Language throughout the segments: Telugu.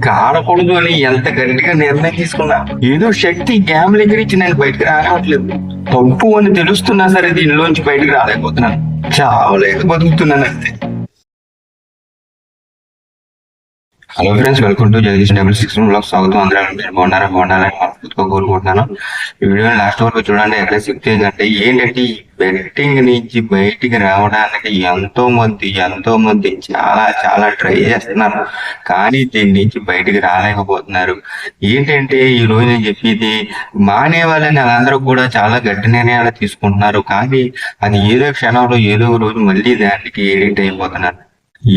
ఇంకా ఆడకూడదు అని ఎంత గట్టిగా నిర్ణయం తీసుకున్నా ఏదో శక్తి గ్యాంబ్లింగ్ గురించి నేను బయటకు రావట్లేదు. తప్పు అని తెలుస్తున్నా సరే దీనిలోంచి బయటకు రాలేకపోతున్నాను. చావలేక బతుకుతున్నాను అంతే. Hello friends, welcome to Jagadish 66 blog. స్వాగతం. అందరూ బాగున్నారని కోరుకుంటున్నాను. ఈ వీడియో లాస్ట్ వరకు చూడండి. ఎక్కడ చెప్తే ఏంటంటే ఈ బెట్టింగ్ నుంచి బయటికి రావడానికి ఎంతో మంది చాలా ట్రై చేస్తున్నారు, కానీ దీని నుంచి బయటికి రాలేకపోతున్నారు. ఏంటంటే ఈ రోజు నేను చెప్పేది, మానే వాళ్ళని వాళ్ళందరూ కూడా చాలా గట్టి నిర్ణయాలు తీసుకుంటున్నారు, కానీ అది ఏదో క్షణంలో ఏదో రోజు మళ్ళీ దానికి ఎడిట్ అయిపోతున్నారు.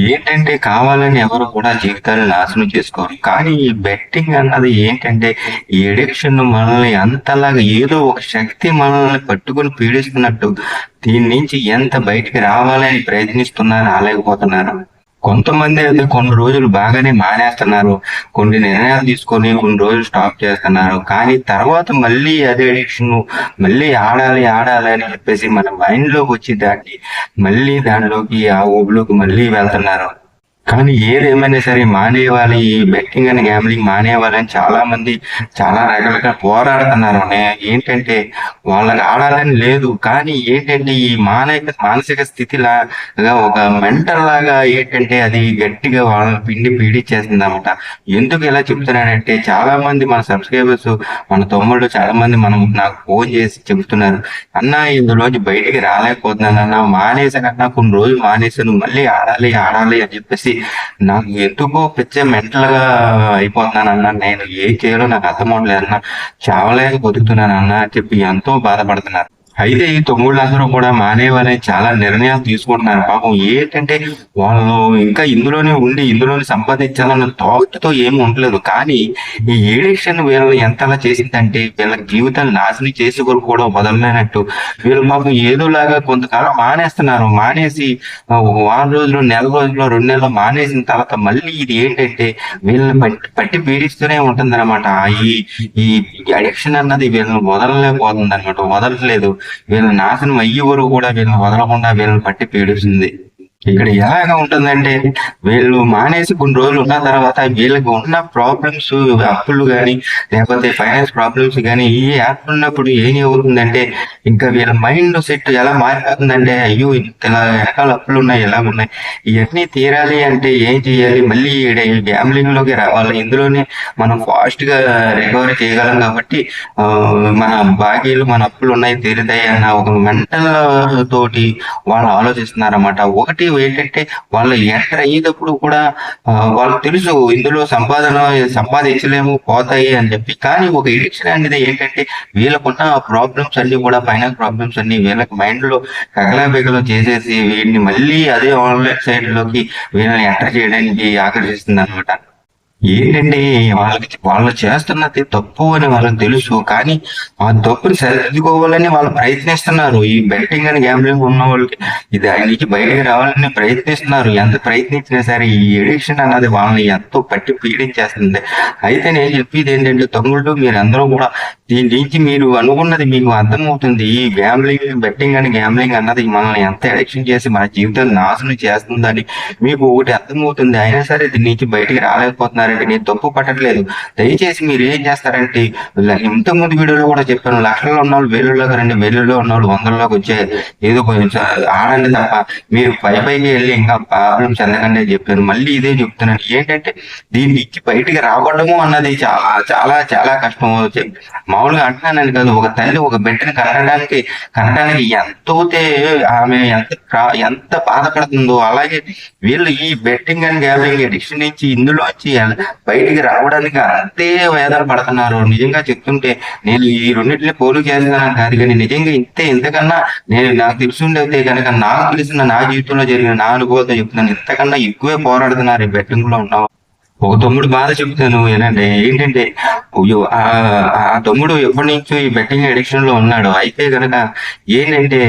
ఏంటంటే కావాలని ఎవరు కూడా జీవితాలు నాశనం చేసుకోరు, కానీ ఈ బెట్టింగ్ అన్నది ఏంటంటే ఈ ఎడిక్షన్ మనల్ని అంతలాగా ఏదో ఒక శక్తి మనల్ని పట్టుకుని పీడిస్తున్నట్టు దీని నుంచి ఎంత బయటికి రావాలని ప్రయత్నిస్తున్నారు, రాలేకపోతున్నారు. కొంతమంది అయితే కొన్ని రోజులు బాగానే మానేస్తున్నారు, కొన్ని నిర్ణయాలు తీసుకొని కొన్ని రోజులు స్టాప్ చేస్తున్నారు, కానీ తర్వాత మళ్ళీ అదే అడిక్షన్ మళ్ళీ ఆడాలి అని చెప్పేసి మన మైండ్ లోకి వచ్చి మళ్ళీ దానిలోకి ఆ ఊబిలోకి మళ్ళీ వెళ్తున్నారు. కానీ ఏదేమైనా సరే మానేవాలి, ఈ బెట్టింగ్ అని గ్యాంబ్లింగ్ మానేవాలని చాలా మంది చాలా రకాలుగా పోరాడుతున్నారు. ఏంటంటే వాళ్ళకి ఆడాలని లేదు, కానీ ఏంటంటే ఈ మానసిక స్థితిలాగా ఒక మెంటల్ లాగా ఏంటంటే అది గట్టిగా వాళ్ళని పీడించేస్తుంది అన్నమాట. ఎందుకు ఇలా చెప్తున్నానంటే చాలా మంది మన సబ్స్క్రైబర్స్, మన తమ్ముళ్ళు చాలా మంది నాకు ఫోన్ చేసి చెబుతున్నారు, అన్న ఇందులోంచి బయటికి రాలేకపోతున్నాను అన్న, మానేసానన్నా కొన్ని రోజులు మానేసాను, మళ్ళీ ఆడాలి అని చెప్పేసి నాకు ఎందుకో పిచ్చే మెంటల్ గా అయిపోతున్నాను అన్న, నేను ఏం చేయాలో నాకు అర్థం అవట్లేదన్న, చావలేక బతుకుతున్నాను అన్న అని చెప్పి ఎంతో బాధపడుతున్నారు. అయితే ఈ తమ్ముళ్ళందరూ కూడా మానేవాలని చాలా నిర్ణయాలు తీసుకుంటున్నారు. పాపం ఏంటంటే వాళ్ళు ఇంకా ఇందులోనే సంపాదించాలన్న థాట్తో ఏమి ఉండలేదు, కానీ ఈ ఎడిక్షన్ వీళ్ళని ఎంతలా చేసిందంటే వీళ్ళకి జీవితాన్ని నాశనం చేసి కూడా వదలలేనట్టు వీళ్ళు పాపం ఏదోలాగా కొంతకాలం మానేసి వారం రోజులు, నెల రోజులు, 2 నెలలు మానేసిన తర్వాత మళ్ళీ ఇది ఏంటంటే వీళ్ళని పట్టి పీడిస్తూనే ఉంటుంది అనమాట. ఈ అడిక్షన్ అన్నది వీళ్ళని వదలలేకపోతుంది అనమాట, వదలట్లేదు. వీళ్ళ నాశనం అయ్యే వరకు కూడా వీళ్ళని వదలకుండా వీళ్ళని పట్టి పీడిస్తుంది. ఇక్కడ ఎలాగా ఉంటుందంటే వీళ్ళు మానేసి కొన్ని రోజులు ఉన్న తర్వాత వీళ్ళకి ఉన్న ప్రాబ్లమ్స్, అప్పులు కానీ లేకపోతే ఫైనాన్స్ ప్రాబ్లమ్స్ కానీ ఈ యాప్ ఉన్నప్పుడు ఏం అవుతుందంటే ఇంకా వీళ్ళ మైండ్ సెట్ ఎలా మారిపోతుందంటే, అయ్యో ఇలా రకాల అప్పులు ఉన్నాయి, ఎలా ఉన్నాయి, ఇవన్నీ తీరాలి అంటే ఏం చేయాలి, మళ్ళీ గ్యాంబ్లింగ్ లోకి రావాలి, ఇందులోనే మనం ఫాస్ట్ గా రికవరీ చేయగలం కాబట్టి మన బాకీలు, మన అప్పులు ఉన్నాయి, తీరుతాయి అన్న ఒక మెంటల్ తోటి వాళ్ళు ఆలోచిస్తున్నారు ఒకటి ఏంటంటే వాళ్ళు ఎంటర్ అయ్యేటప్పుడు కూడా వాళ్ళకి తెలుసు ఇందులో సంపాదించలేము, పోతాయి అని చెప్పి, కానీ ఒక ఎడిక్షన్ అనేది ఏంటంటే వీళ్ళకున్న ప్రాబ్లమ్స్ అన్ని కూడా, ఫైనాన్స్ ప్రాబ్లమ్స్ అన్ని వీళ్ళకి మైండ్ లో కగలాబెగలో చేసేసి వీడిని మళ్ళీ అదే ఆన్లైన్ సైడ్ లోకి వీళ్ళని ఎంటర్ చేయడానికి ఆకర్షిస్తుంది అనమాట. ఏంటంటే వాళ్ళు చేస్తున్నది తప్పు అని వాళ్ళకి తెలుసు, కానీ ఆ తప్పుని సరిదిద్దుకోవాలని వాళ్ళు ప్రయత్నిస్తున్నారు. ఈ బెట్టింగ్ అని గ్యాంబ్లింగ్ ఉన్న వాళ్ళకి నుంచి బయటకు రావాలని ప్రయత్నిస్తున్నారు. ఎంత ప్రయత్నించినా సరే ఈ ఎడిక్షన్ అన్నది వాళ్ళని ఎంతో పట్టి పీడించేస్తుంది. అయితే నేను చెప్పేది ఏంటంటే తమ్ముళ్ళు, మీరందరూ కూడా దీని నుంచి మీరు అనుకున్నది మీకు అర్థమవుతుంది. ఈ బెట్టింగ్ అని గ్యాంబ్లింగ్ అన్నది మనల్ని ఎంత అడిక్షన్ చేసి మన జీవితాన్ని నాశనం చేస్తుందని మీకు ఒకటి అర్థమవుతుంది. అయినా సరే దీని నుంచి బయటికి రాలేకపోతున్నారు. నేను తప్పు పట్టట్లేదు. దయచేసి మీరు ఏం చేస్తారంటే, ఇంతకుముందు వీడియోలో కూడా చెప్పాను, లక్షల్లో ఉన్నవాళ్ళు వేలులోకి రండి, వేలులో ఉన్నవాళ్ళు 100లోకి వచ్చే ఏదో కొంచెం ఆడండి తప్ప మీరు పైకి వెళ్ళి ఇంకా ప్రాబ్లం చెందకండి అని చెప్పాను. మళ్ళీ ఇదే చెప్తున్నాను, ఏంటంటే దీన్ని ఇచ్చి బయటికి రావడము అన్నది చాలా చాలా చాలా కష్టం. మామూలుగా అంటున్నానని కాదు, ఒక తల్లి ఒక బిడ్డని కనడానికి ఎంతోతే ఆమె ఎంత బాధపడుతుందో, అలాగే వీళ్ళు ఈ బెట్టింగ్ అండ్ గ్యాంబ్లింగ్ అడిక్షన్ నుంచి ఇందులోంచి బయటికి రావడానికి అంతే వేదన పడుతున్నారు. నిజంగా చెప్తుంటే నేను ఈ రెండింటిని పోలు చేస్తున్నాను కాదు, కానీ నిజంగా ఇంతకన్నా నాకు తెలుసుండే కనుక నాకు తెలిసిన నా జీవితంలో జరిగిన నా అనుభవాలతో చెప్తున్నాను, ఇంతకన్నా ఎక్కువే పోరాడుతున్నారు ఈ బెట్టింగ్ లో ఉన్న ఒక తమ్ముడు బాధ చెప్తాను. ఏంటంటే ఆ తమ్ముడు ఎప్పటి నుంచో ఈ బెట్టింగ్ అడిక్షన్ లో ఉన్నాడు. అయితే గనక ఏంటంటే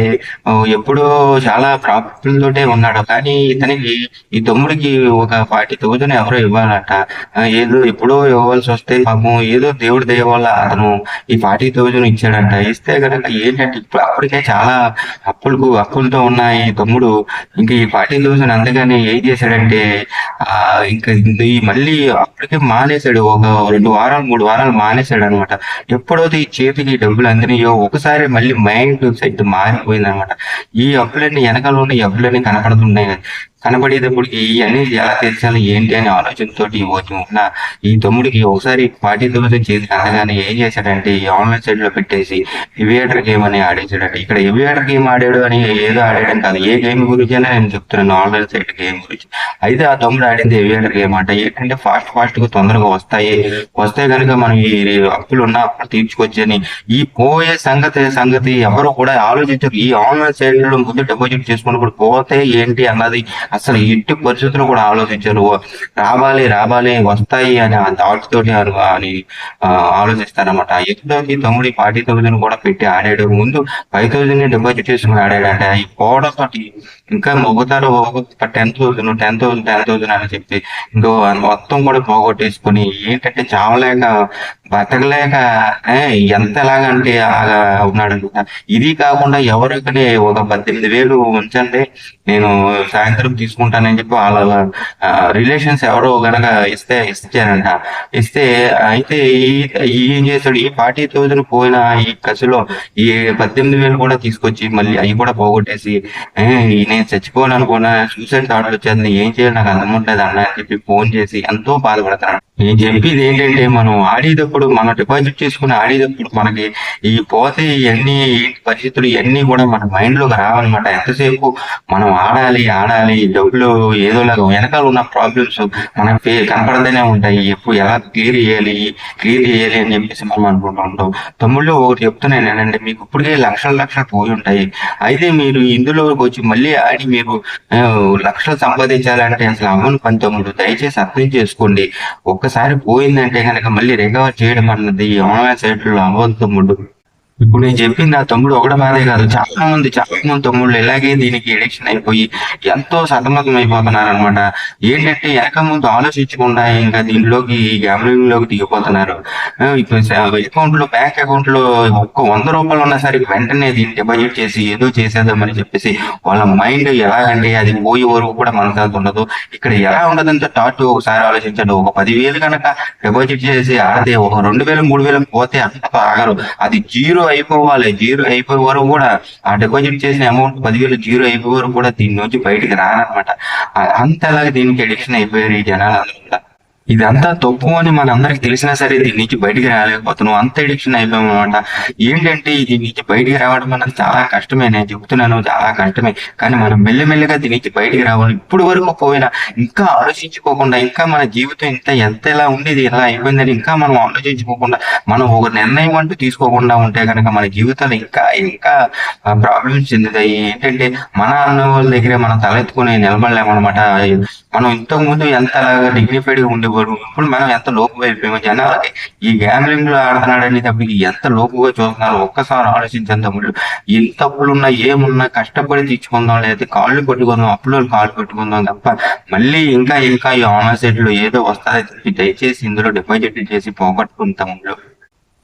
ఎప్పుడో చాలా ప్రాబ్లం తోటే ఉన్నాడు. కానీ ఇతనికి ఈ తమ్ముడికి ఒక 40,000 ఎవరో ఇవ్వాలట. ఏదో ఎప్పుడో ఇవ్వాల్సి వస్తే పాపం ఏదో దేవుడి దయ వల్ల అతను ఈ 40,000 ఇచ్చాడంట. ఇస్తే గనక ఏంటంటే ఇప్పుడు అప్పటికే చాలా అప్పులతో ఉన్న ఈ తమ్ముడు ఇంక ఈ 40,000 అందుకని ఏం చేశాడంటే ఇంకా ఈ మళ్ళీ అప్పటికే మానేశాడు. ఒక 2 వారాలు 3 వారాలు మానేశాడు అనమాట. ఎప్పుడైతే ఈ చేతికి డబ్బులు అందినాయో ఒకసారి మళ్ళీ మైండ్ సెట్ మారిపోయింది అనమాట. ఈ అప్పులన్నీ వెనకాల ఉన్న ఈ అప్పులన్నీ కనపడుతున్నాయి. కనబడేటప్పటికి ఇవన్నీ ఎలా తెచ్చాలి ఏంటి అనే ఆలోచనతోటి ఉన్న ఈ తమ్ముడికి ఒకసారి 40,000 చేతికి అందగానే ఏం చేశాడంటే ఈ ఆన్లైన్ సైట్ లో పెట్టేసి ఎవియేటర్ గేమ్ అని ఆడేసాడంట. ఇక్కడ ఎవియేటర్ గేమ్ ఆడాడు అని ఏదో ఆడాడని కాదు, ఏ గేమ్ గురించి అయినా నేను చెప్తున్నాను, ఆన్లైన్ సైట్ గేమ్ గురించి. అయితే ఆ తమ్ముడు ఆడింది ఎవియేటర్ గేమ్ అంట. ఏంటంటే ఫాస్ట్ గా తొందరగా వస్తే కనుక మనం ఈ అప్పులు ఉన్న అప్పులు తీర్చుకొచ్చని ఈ పోయే సంగతి ఎవరు కూడా ఆలోచించరు. ఈ ఆన్లైన్ సైట్ లో ముందు డిపాజిట్ చేసుకున్నప్పుడు పోతే ఏంటి అన్నది అసలు ఎట్టి పరిస్థితులు కూడా ఆలోచించరు. రావాలి వస్తాయి అని ఆ థాట్ తోటి అని ఆలోచిస్తారనమాట. ఎప్పుడైతే తమ్ముడి 40,000 కూడా పెట్టి ఆడాడు. ముందు 5,000 డిపాజిట్ చేసుకుని ఆడాడంట. ఈ పోవడం తోటి ఇంకా మొగుతారు 10,000 అని చెప్పి ఇంకో మొత్తం కూడా పోగొట్టేసుకుని ఏంటంటే చావలేక బతకలేక ఎంత ఎలాగంటే అలాగా ఉన్నాడు అనమాట. ఇది కాకుండా ఎవరికనే ఒక 18,000 ఉంచండి నేను సాయంత్రం తీసుకుంటానని చెప్పి వాళ్ళ రిలేషన్స్ ఎవరో గనక ఇచ్చారంట. ఇస్తే అయితే ఏం చేశాడు, ఈ 40,000 పోయిన ఈ కసిలో ఈ 18,000 కూడా తీసుకొచ్చి మళ్ళీ అవి కూడా పోగొట్టేసి నేను చచ్చిపోవాలనుకున్నా, సూసైడ్ థాట్ వచ్చేది, ఏం చేయాలి నాకు అర్థమవుతుంది అన్న అని చెప్పి ఫోన్ చేసి ఎంతో బాధపడతాడు. నేను చెప్పేది ఏంటంటే మనం ఆడేటప్పుడు మనం డిపాజిట్ చేసుకుని ఆడేటప్పుడు మనకి ఈ పోతే ఇవన్నీ పరిస్థితులు ఇవన్నీ కూడా మన మైండ్ లోకి రావన్నమాట. ఎంతసేపు మనం ఆడాలి డబ్బులు ఏదోలాగా వెనకాల ఉన్న ప్రాబ్లమ్స్ మనకి కనపడతానే ఉంటాయి. ఎప్పుడు ఎలా క్లియర్ చేయాలి అని చెప్పేసి మనం అనుకుంటూ ఉంటాం. తమ్ముళ్ళు ఒకటి చెప్తున్నాను ఏంటంటే మీకు ఇప్పటికే లక్షలు పోయి ఉంటాయి. అయితే మీరు ఇందులోకి వచ్చి మళ్ళీ ఆడి మీరు లక్షలు సంపాదించాలంటే అసలు అవ్వని పని తమ్ముడు. దయచేసి అర్థం చేసుకోండి. ఒక్కసారి పోయిందంటే కనుక మళ్ళీ రికవర్ చేయడం అన్నది ఆన్లైన్ సైట్లో అవ్వదు తమ్ముడు. ఇప్పుడు నేను చెప్పింది ఆ తమ్ముడు ఒకటి బాధే కాదు, చాలా మంది తమ్ముళ్ళు ఇలాగే దీనికి ఎడిక్షన్ అయిపోయి ఎంతో సతమతం అయిపోతున్నారు అనమాట. ఏంటంటే వెనక ముందు ఆలోచించకుండా ఇంకా దీంట్లోకి గ్యాంబ్లింగ్ లోకి దిగిపోతున్నారు. బ్యాంక్ అకౌంట్ లో ఒక్క 100 రూపాయలు ఉన్నా సరే వెంటనే దీన్ని డిపాజిట్ చేసి ఏదో చేసేద్దామని చెప్పేసి వాళ్ళ మైండ్ ఎలాగంటే అది పోయే వరకు కూడా మనసు ఉండదు. ఇక్కడ ఎలా ఉండదంటే థాట్ ఒకసారి ఆలోచించండి. ఒక 10,000 కనుక డిపాజిట్ చేసి ఆడితే ఒక 2,000 3,000 పోతే అంత ఆగరు. అది జీరో అయిపోయే వరకు కూడా ఆ డిపాజిట్ చేసిన అమౌంట్ 10,000 జీరో అయిపోయే వరకు కూడా దీని నుంచి బయటికి రానమాట. అంతలాగా దీనికి అడిక్షన్ అయిపోయారు ఈ జనాలు అందరూ. ఇదంతా తప్పు అని మనందరికి తెలిసినా సరే దీని నుంచి బయటికి రాలేకపోతున్నాం. అంత ఎడిక్షన్ అయిపోయాం అనమాట. ఏంటంటే దీని నుంచి బయటికి రావడం అన్నది చాలా కష్టమే, నేను చెప్తున్నాను చాలా కష్టమే. కానీ మనం మెల్లమెల్లగా దీని నుంచి బయటికి రావాలి. ఇప్పుడు వరకు పోయినా ఇంకా ఆలోచించుకోకుండా, ఇంకా మన జీవితం ఎంత ఎలా ఉండేది ఎలా అయిపోయిందని ఇంకా మనం ఆలోచించుకోకుండా, మనం ఒక నిర్ణయం అంటూ తీసుకోకుండా ఉంటే కనుక మన జీవితాలు ఇంకా ప్రాబ్లమ్స్ చెందుతాయి. ఏంటంటే మన అన్న వాళ్ళ దగ్గరే మనం తలెత్తుకుని నిలబడలేమన్నమాట. మనం ఇంతకు ముందు ఎంతలాగా డిగ్నిఫైడ్ గా ఉండేవారు, ఇప్పుడు మనం ఎంత లోపు అయిపోయామో. జనాలకి ఈ గ్యాంబ్లింగ్ లో ఆడుతున్నాడు అనేటప్పటికి ఎంత లోపుగా చూస్తున్నారు ఒక్కసారి ఆలోచించేంత ముందు. ఎంత అప్పులున్నా ఏమున్నా కష్టపడి తీర్చుకుందాం, లేదా కాళ్ళు పెట్టుకుందాం, అప్పులు కాళ్ళు పెట్టుకుందాం తప్ప మళ్ళీ ఇంకా ఈ ఆన్లైన్ సైట్ లో ఏదో వస్తాయి. దయచేసి ఇందులో డిపాజిట్ చేసి పోగొట్టుకుంటాం.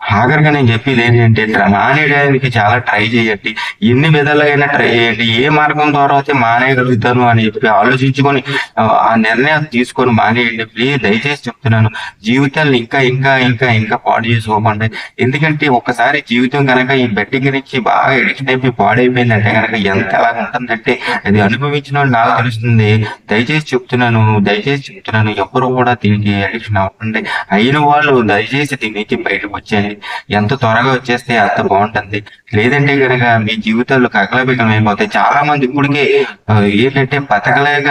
ఆఖరిగా నేను చెప్పేది ఏంటంటే మానేయడానికి చాలా ట్రై చేయండి. ఎన్ని విధాలుగా ట్రై చేయండి. ఏ మార్గం ద్వారా అయితే మానేయగలుగుతాను అని చెప్పి ఆలోచించుకొని ఆ నిర్ణయాలు తీసుకొని మానేయండి. ప్లీజ్ దయచేసి చెప్తున్నాను, జీవితాన్ని ఇంకా పాడు చేసుకోకండి. ఎందుకంటే ఒక్కసారి జీవితం కనుక ఈ బెట్టింగ్ నుంచి బాగా ఎడిక్షన్ అయిపోయి పాడైపోయిందంటే కనుక ఎంత ఎలాగ ఉంటుందంటే అది అనుభవించిన వాళ్ళు నాకు తెలుస్తుంది. దయచేసి చెప్తున్నాను ఎవరు కూడా దీనికి ఎడిక్షన్ అవ్వకండి. అయిన వాళ్ళు దయచేసి దీని నుంచి బయటకు వచ్చేయండి. ఎంత త్వరగా వచ్చేస్తే అంత బాగుంటుంది. లేదంటే కనుక మీ జీవితాలు కకలబికలం అయిపోతాయి. చాలా మంది ఇప్పటికే ఏంటంటే బతకలేక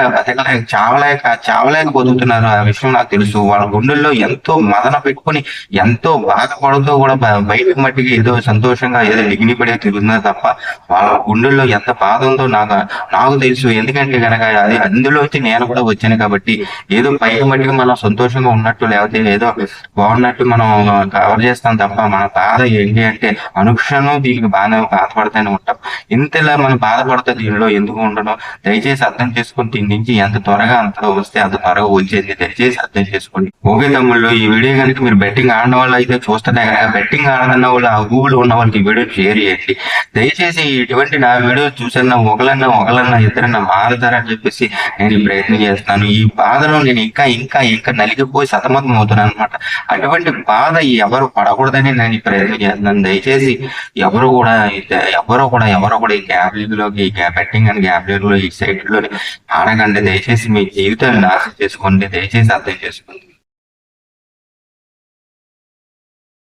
చావలేక బతుకుతున్నారు. ఆ విషయం నాకు తెలుసు. వాళ్ళ గుండెల్లో ఎంతో మదన పెట్టుకొని ఎంతో బాధపడుతూ కూడా బయటకు మట్టికి ఏదో సంతోషంగా ఏదో డిగ్నిపడే తిరుగుతున్నారు తప్ప వాళ్ళ గుండెల్లో ఎంత బాధ ఉందో నాకు తెలుసు. ఎందుకంటే కనుక అది అందులోంచి నేను కూడా వచ్చాను కాబట్టి ఏదో పైకి మట్టికి మనం సంతోషంగా ఉన్నట్టు లేకపోతే ఏదో బాగున్నట్టు మనం కవర్ చేస్తాం తప్ప మన బాధ ఏంటి అంటే అనుక్షణం దీనికి బాగానే బాధపడతానే ఉంటాం. ఇంతలా మనం బాధపడితే దీనిలో ఎందుకు ఉండడం? దయచేసి అర్థం చేసుకుని దీని నుంచి ఎంత త్వరగా అంత వస్తే అంత త్వరగా వచ్చేది. దయచేసి అర్థం చేసుకోండి. ఓకే తమ్ముళ్ళు, ఈ వీడియో కనుక మీరు బెట్టింగ్ ఆడిన వాళ్ళు అయితే చూస్తుంటే కనుక బెట్టింగ్ ఆడదన్న వాళ్ళు ఆ ఊళ్ళో ఉన్న వాళ్ళకి ఈ వీడియో షేర్ చేయండి. దయచేసి ఇటువంటి నా వీడియో చూసిన ఒకలన్నా ఇద్దరన్నా మారుతారని చెప్పేసి నేను ఈ ప్రయత్నం చేస్తాను. ఈ బాధలో నేను ఇంకా నలిగిపోయి సతమతం అవుతున్నాను అనమాట. అటువంటి బాధ ఎవరు పడకూడదని నేను ఈ ప్రయత్నం చేస్తున్నాను. దయచేసి ఎవరు కూడా ఈ గ్యాబ్లింగ్లోకి బెట్టింగ్ అండ్ గ్యాబ్లింగ్ లో ఈ సైట్ లో ఆడకండి. దయచేసి మీ జీవితాన్ని నాశనం చేసుకోండి. దయచేసి అర్థం చేసుకోండి.